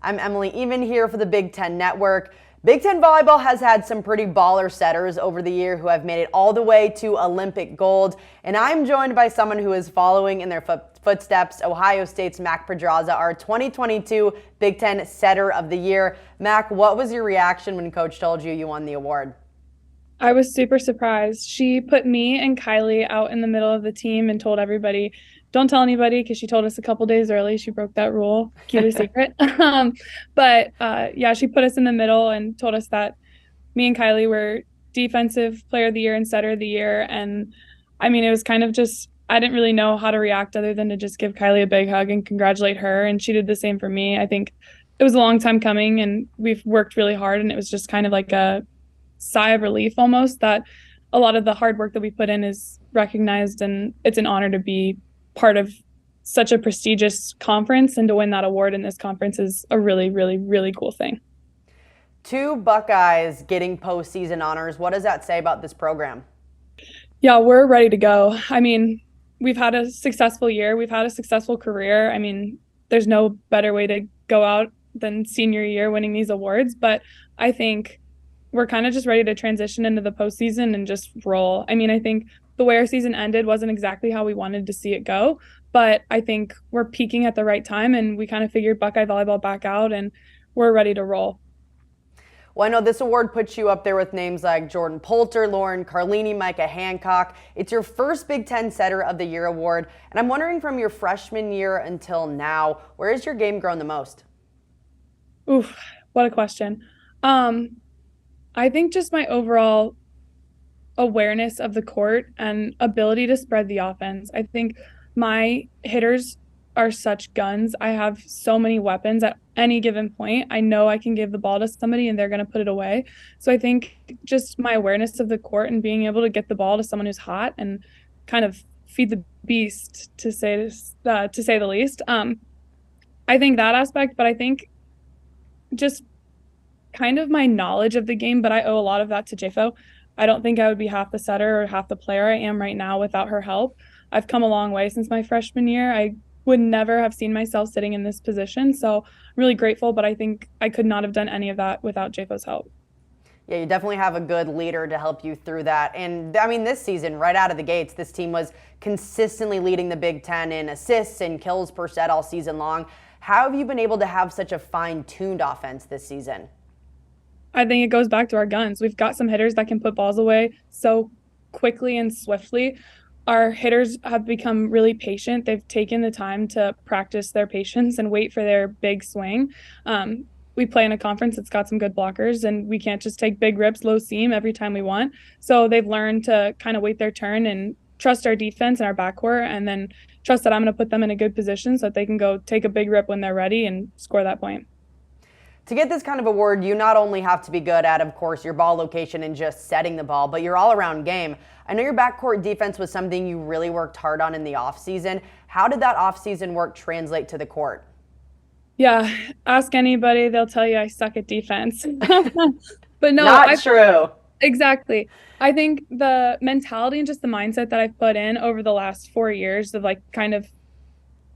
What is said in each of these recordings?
I'm Emily, even here for the Big Ten Network. Big Ten Volleyball has had some pretty baller setters over the year who have made it all the way to Olympic gold. And I'm joined by someone who is following in their footsteps, Ohio State's Mac Podraza, our 2022 Big Ten Setter of the Year. Mac, what was your reaction when Coach told you won the award? I was super surprised. She put me and Kylie out in the middle of the team and told everybody, don't tell anybody, because she told us a couple days early. She broke that rule, keep it secret. Yeah, she put us in the middle and told us that me and Kylie were defensive player of the year and setter of the year. And I mean, it was kind of just, I didn't really know how to react other than to just give Kylie a big hug and congratulate her. And she did the same for me. I think it was a long time coming and we've worked really hard, and it was just kind of like a sigh of relief almost that a lot of the hard work that we put in is recognized, and it's an honor to be part of such a prestigious conference, and to win that award in this conference is a really, really, really cool thing. Two Buckeyes getting postseason honors. What does that say about this program? Yeah, we're ready to go. I mean, we've had a successful year. We've had a successful career. I mean, there's no better way to go out than senior year winning these awards, but I think we're kind of just ready to transition into the postseason and just roll. I mean, I think the way our season ended wasn't exactly how we wanted to see it go, but I think we're peaking at the right time, and we kind of figured Buckeye volleyball back out, and we're ready to roll. Well, I know this award puts you up there with names like Jordan Poulter, Lauren Carlini, Micah Hancock. It's your first Big Ten Setter of the Year award, and I'm wondering, from your freshman year until now, where has your game grown the most? Oof, what a question. I think just my overall awareness of the court and ability to spread the offense. I think my hitters are such guns. I have so many weapons at any given point. I know I can give the ball to somebody and they're going to put it away. So I think just my awareness of the court and being able to get the ball to someone who's hot and kind of feed the beast, to say the least. I think that aspect, but I think just kind of my knowledge of the game, but I owe a lot of that to JFO. I don't think I would be half the setter or half the player I am right now without her help. I've come a long way since my freshman year. I would never have seen myself sitting in this position. So I'm really grateful, but I think I could not have done any of that without JFO's help. Yeah, you definitely have a good leader to help you through that. And I mean, this season, right out of the gates, this team was consistently leading the Big Ten in assists and kills per set all season long. How have you been able to have such a fine-tuned offense this season? I think it goes back to our guns. We've got some hitters that can put balls away so quickly and swiftly. Our hitters have become really patient. They've taken the time to practice their patience and wait for their big swing. We play in a conference that's got some good blockers, and we can't just take big rips, low seam every time we want. So they've learned to kind of wait their turn and trust our defense and our backcourt, and then trust that I'm going to put them in a good position so that they can go take a big rip when they're ready and score that point. To get this kind of award, you not only have to be good at, of course, your ball location and just setting the ball, but your all-around game. I know your backcourt defense was something you really worked hard on in the offseason. How did that offseason work translate to the court? Yeah, ask anybody, they'll tell you I suck at defense. But no, Not true. Exactly. I think the mentality and just the mindset that I've put in over the last 4 years of like kind of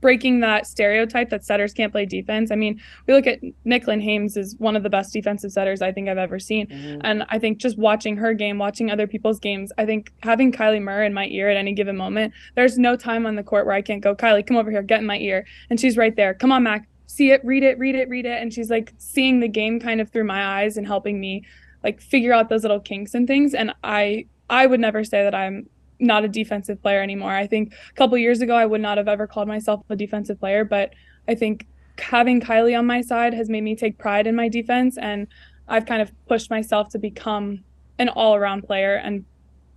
breaking that stereotype that setters can't play defense. I mean, we look at Nicklin Hames is one of the best defensive setters I think I've ever seen. Mm-hmm. And I think just watching her game, watching other people's games, I think having Kylie Murr in my ear at any given moment, there's no time on the court where I can't go, Kylie, come over here, get in my ear. And she's right there. Come on, Mac, see it, read it, read it, read it. And she's like seeing the game kind of through my eyes and helping me like figure out those little kinks and things. And I would never say that I'm not a defensive player anymore. I think a couple years ago, I would not have ever called myself a defensive player, but I think having Kylie on my side has made me take pride in my defense, and I've kind of pushed myself to become an all-around player and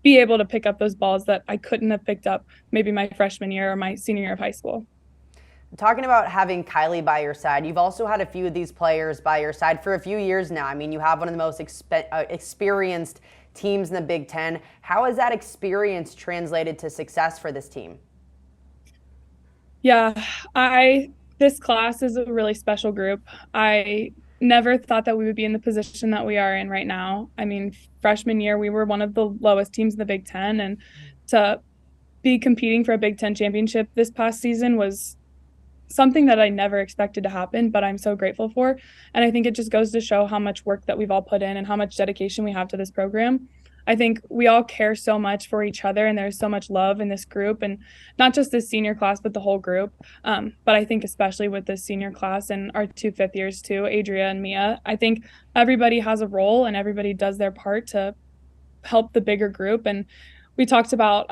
be able to pick up those balls that I couldn't have picked up maybe my freshman year or my senior year of high school. Talking about having Kylie by your side, you've also had a few of these players by your side for a few years now. I mean, you have one of the most experienced teams in the Big Ten. How has that experience translated to success for this team? Yeah, this class is a really special group. I never thought that we would be in the position that we are in right now. I mean, freshman year, we were one of the lowest teams in the Big Ten, and to be competing for a Big Ten championship this past season was something that I never expected to happen, but I'm so grateful for. And I think it just goes to show how much work that we've all put in and how much dedication we have to this program. I think we all care so much for each other, and there's so much love in this group, and not just this senior class, but the whole group. But I think especially with this senior class and our 2 fifth years too, Adria and Mia, I think everybody has a role and everybody does their part to help the bigger group. And we talked about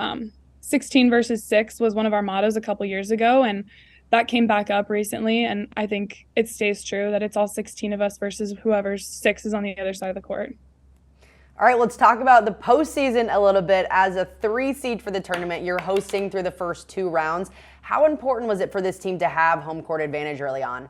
16 versus 6 was one of our mottos a couple years ago, and that came back up recently. And I think it stays true that it's all 16 of us versus whoever's 6 is on the other side of the court. All right, let's talk about the postseason a little bit. As a 3 seed for the tournament, you're hosting through the first 2 rounds. How important was it for this team to have home court advantage early on?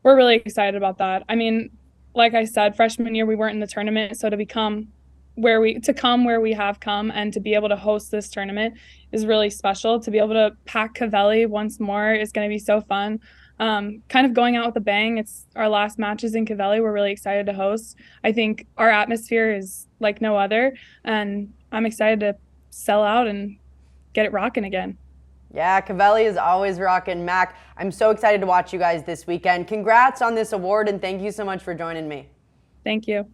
We're really excited about that. I mean, like I said, freshman year we weren't in the tournament, so to come where we have come and to be able to host this tournament is really special. To be able to pack Cavelli once more is going to be so fun. Kind of going out with a bang. It's our last matches in Cavelli. We're really excited to host. I think our atmosphere is like no other, and I'm excited to sell out and get it rocking again. Yeah, Cavelli is always rocking. Mac, I'm so excited to watch you guys this weekend. Congrats on this award, and thank you so much for joining me. Thank you.